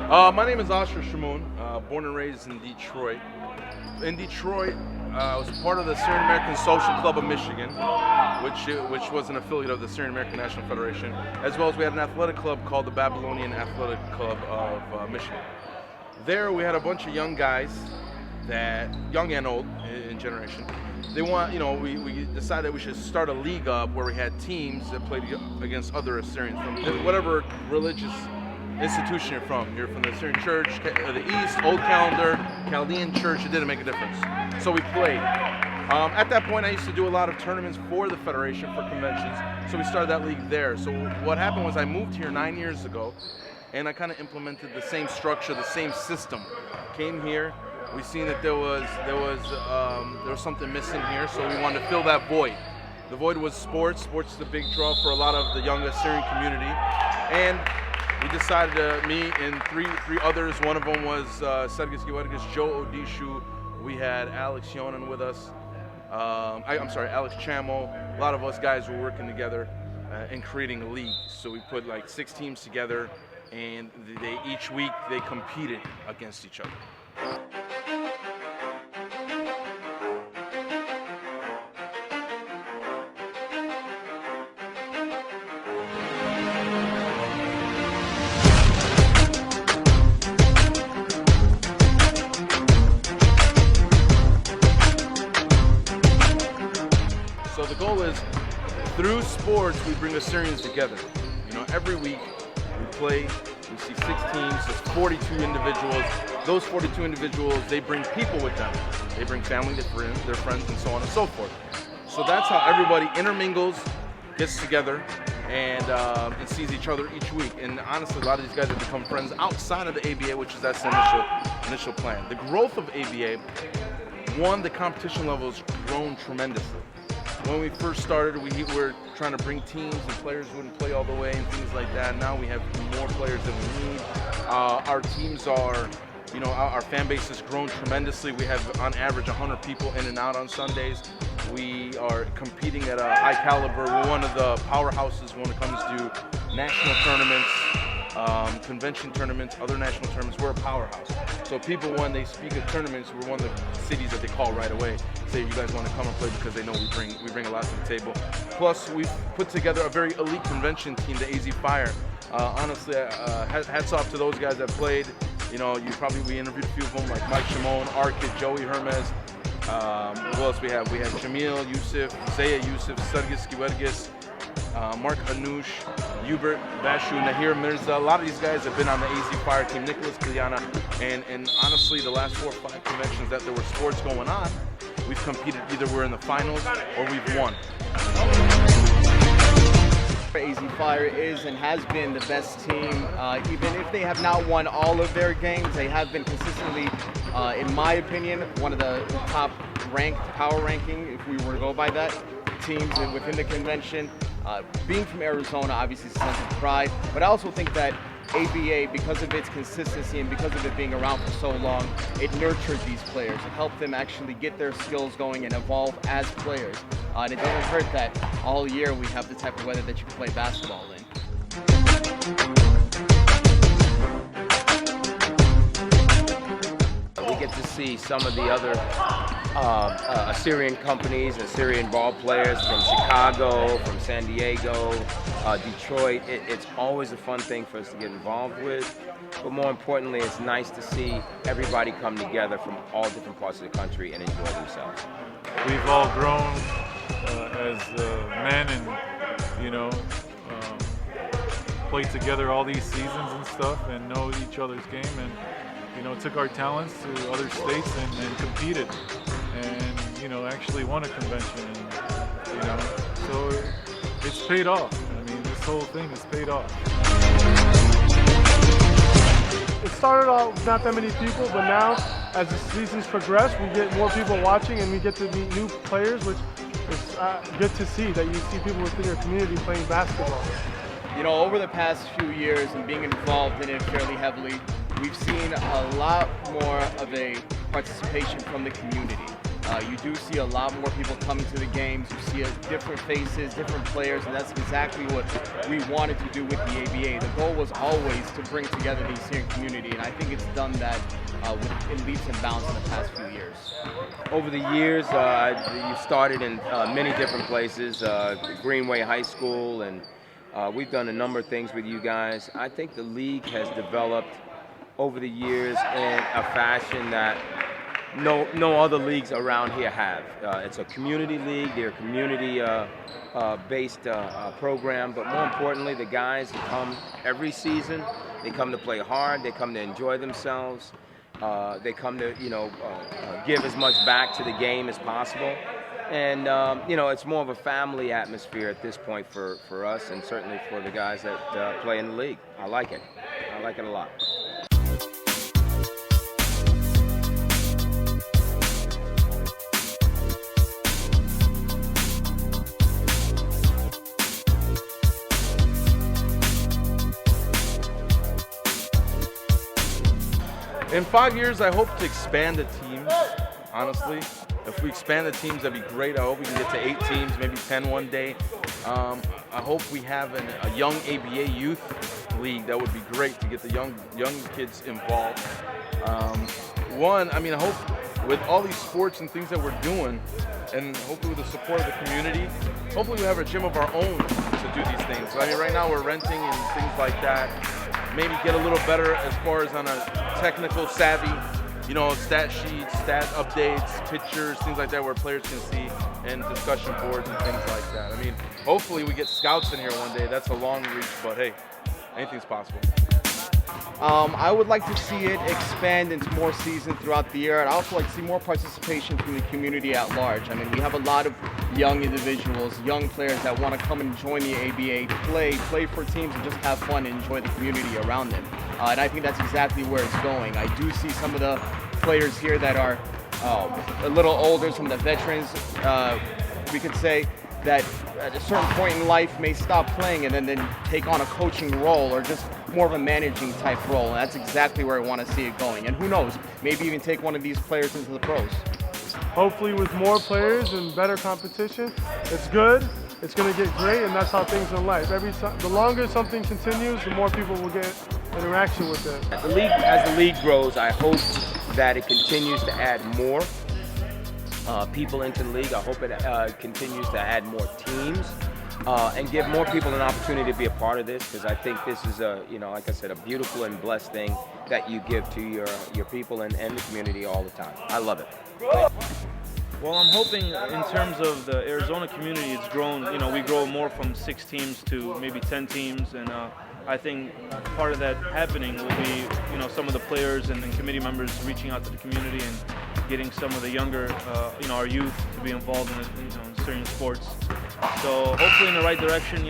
My name is Asher Shamoun, born and raised in Detroit. In Detroit, I was part of the Syrian American Social Club of Michigan, which was an affiliate of the Syrian American National Federation, as well as we had an athletic club called the Babylonian Athletic Club of Michigan. There we had a bunch of young guys, young and old in generation. We decided we should start a league up where we had teams that played against other Assyrians from whatever religious institution you're from. You're from the Assyrian Church, the East, Old Calendar, Chaldean Church. It didn't make a difference. So we played. At that point, I used to do a lot of tournaments for the Federation for conventions. So we started that league there. So what happened was I moved here 9 years ago, and I kind of implemented the same structure, the same system. Came here. We seen that there was something missing here, so we wanted to fill that void. The void was sports. Sports is a big draw for a lot of the young Assyrian community, and we decided to, me and three others, one of them was Sergis Giwargis, Joe Odishu, we had Alex Yonan with us, Alex Chamo. A lot of us guys were working together and creating a league. So we put like 6 teams together, and each week they competed against each other. So the goal is, through sports, we bring Assyrians together. Every week we play, we see 6 teams, there's 42 individuals. Those 42 individuals, they bring people with them. They bring family, their friends, and so on and so forth. So that's how everybody intermingles, gets together, and sees each other each week. And honestly, a lot of these guys have become friends outside of the ABA, which is that's the initial plan. The growth of ABA, one, the competition level has grown tremendously. When we first started, we were trying to bring teams and players wouldn't play all the way and things like that. Now we have more players than we need. Our teams are, our fan base has grown tremendously. We have on average 100 people in and out on Sundays. We are competing at a high caliber. We're one of the powerhouses when it comes to national tournaments, convention tournaments, other national tournaments. We're a powerhouse. So people, when they speak of tournaments, we're one of the cities that they call right away. Say, you guys want to come and play, because they know we bring a lot to the table. Plus, we've put together a very elite convention team, the AZ Fire. Honestly, hats off to those guys that played. We interviewed a few of them, like Mike Shimon, Arkid, Joey Hermes. Who else we have? We have Jamil Yusuf, Zaya Yusuf, Sergis Giwargis, Mark Anoush, Hubert Bashu, Nahir Mirza. A lot of these guys have been on the AZ Fire team, Nicholas Kiliana, and honestly, the last 4 or 5 conventions that there were sports going on, we've competed, either we're in the finals or we've won. AZ Fire is and has been the best team. Even if they have not won all of their games, they have been consistently, in my opinion, one of the top ranked power ranking, if we were to go by that, teams within the convention. Being from Arizona, obviously, is a sense of pride, but I also think that ABA, because of its consistency and because of it being around for so long, it nurtured these players. It helped them actually get their skills going and evolve as players. And it doesn't hurt that all year we have the type of weather that you can play basketball in. We get to see some of the other Assyrian companies, Assyrian ball players from Chicago, from San Diego, Detroit. It's always a fun thing for us to get involved with, but more importantly, it's nice to see everybody come together from all different parts of the country and enjoy themselves. We've all grown as men and, played together all these seasons and stuff and know each other's game, and took our talents to other states and competed and actually won a convention, and so it's paid off. I mean, this whole thing has paid off. It started out with not that many people, but now as the seasons progress, we get more people watching and we get to meet new players, which is good to see, that you see people within your community playing basketball. Over the past few years and being involved in it fairly heavily, we've seen a lot more of a participation from the community. You do see a lot more people coming to the games. You see different faces, different players, and that's exactly what we wanted to do with the ABA. The goal was always to bring together the Syrian community, and I think it's done that in leaps and bounds in the past few years. Over the years, you started in many different places, Greenway High School, and we've done a number of things with you guys. I think the league has developed over the years in a fashion that no other leagues around here have. It's a community league, they're a community-based program, but more importantly, the guys come every season. They come to play hard, they come to enjoy themselves, they come to give as much back to the game as possible. And it's more of a family atmosphere at this point for us, and certainly for the guys that play in the league. I like it. I like it a lot. In 5 years, I hope to expand the teams, honestly. If we expand the teams, that'd be great. I hope we can get to 8 teams, maybe 10 one day. I hope we have a young ABA youth league. That would be great to get the young kids involved. I hope with all these sports and things that we're doing, and hopefully with the support of the community, hopefully we have a gym of our own to do these things. So, right now we're renting and things like that. Maybe get a little better as far as on a technical savvy, stat sheets, stat updates, pictures, things like that where players can see, and discussion boards and things like that. Hopefully we get scouts in here one day. That's a long reach, but hey, anything's possible. I would like to see it expand into more seasons throughout the year. I'd also like to see more participation from the community at large. We have a lot of young individuals, young players that want to come and join the ABA, play for teams, and just have fun and enjoy the community around them. And I think that's exactly where it's going. I do see some of the players here that are a little older, some of the veterans, we could say, that at a certain point in life may stop playing and then take on a coaching role or just more of a managing type role. And that's exactly where I want to see it going. And who knows, maybe even take one of these players into the pros. Hopefully with more players and better competition, it's good, it's going to get great, and that's how things in life. The longer something continues, the more people will get interaction with it. As the league grows, I hope that it continues to add more people into the league. I hope it continues to add more teams and give more people an opportunity to be a part of this, because I think this is like I said, a beautiful and blessed thing that you give to your people and the community all the time. I love it. Well, I'm hoping in terms of the Arizona community, it's grown. We grow more from 6 teams to maybe 10 teams, and I think part of that happening will be, some of the players and committee members reaching out to the community and getting some of the younger, our youth to be involved in certain sports. So hopefully in the right direction.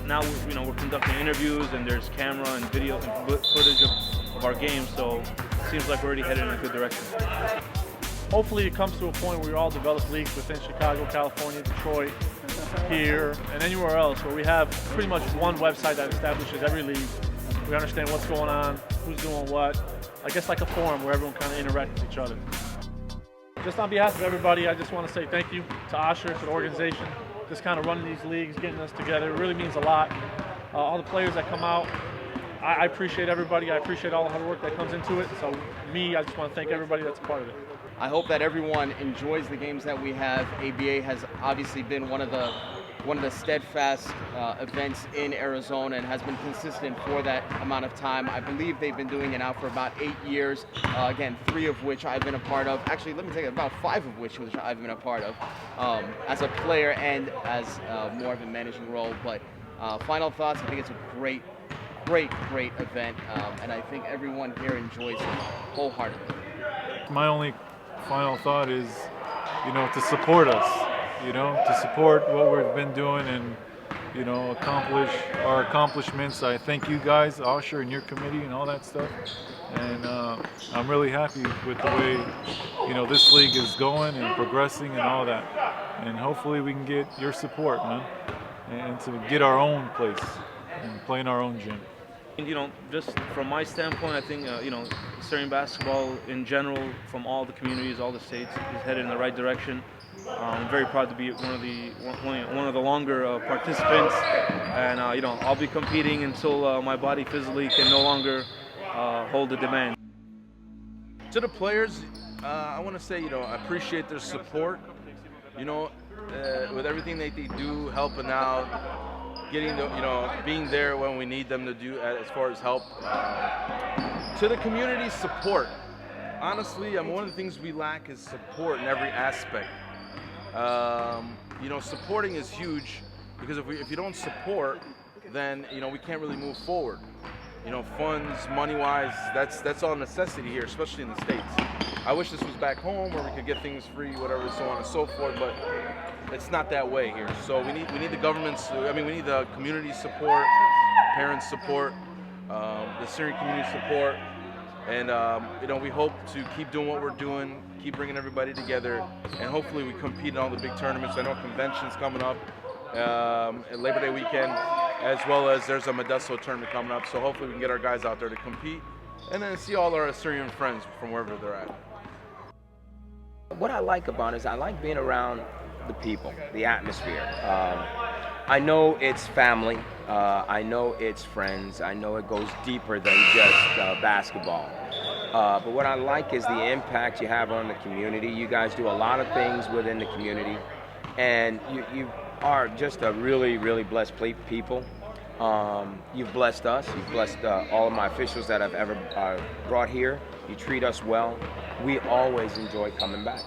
Now we're conducting interviews and there's camera and video and footage of our games. So it seems like we're already headed in a good direction. Hopefully it comes to a point where we all develop leagues within Chicago, California, Detroit, here, and anywhere else, where we have pretty much one website that establishes every league. We understand what's going on, who's doing what. I guess like a forum where everyone kind of interacts with each other. Just on behalf of everybody, I just want to say thank you to Asher, to the organization, just kind of running these leagues, getting us together. It really means a lot. All the players that come out, I appreciate everybody. I appreciate all the hard work that comes into it. So I just want to thank everybody that's a part of it. I hope that everyone enjoys the games that we have. ABA has obviously been one of the steadfast events in Arizona and has been consistent for that amount of time. I believe they've been doing it now for about 8 years. Again, 3 of which I've been a part of. Actually, let me take it, about 5 of which I've been a part of as a player and as more of a managing role. But final thoughts, I think it's a great event, and I think everyone here enjoys it wholeheartedly. My only final thought is, to support us, to support what we've been doing and, accomplish our accomplishments. I thank you guys, Asher and your committee and all that stuff. And I'm really happy with the way, this league is going and progressing and all that. And hopefully we can get your support, man, and to get our own place and play in our own gym. Just from my standpoint, I think, Syrian basketball in general, from all the communities, all the states, is headed in the right direction. I'm very proud to be one of the longer participants, and I'll be competing until my body physically can no longer hold the demand. To the players, I want to say, I appreciate their support. With everything that they do, helping out, getting being there when we need them to do as far as help. To the community support. Honestly, one of the things we lack is support in every aspect. Supporting is huge, because if you don't support, then we can't really move forward. Funds, money-wise, that's all necessity here, especially in the States. I wish this was back home where we could get things free, whatever, so on and so forth, but it's not that way here. So we need the government's, we need the community support, parents support, the Syrian community support, and we hope to keep doing what we're doing, keep bringing everybody together, and hopefully we compete in all the big tournaments. I know convention's coming up, Labor Day weekend, as well as there's a Modesto tournament coming up, so hopefully we can get our guys out there to compete, and then see all our Syrian friends from wherever they're at. What I like about it is I like being around the people, the atmosphere. I know it's family, I know it's friends, I know it goes deeper than just basketball. But what I like is the impact you have on the community. You guys do a lot of things within the community, and you are just a really, really blessed people. You've blessed us, you've blessed all of my officials that I've ever brought here. You treat us well. We always enjoy coming back.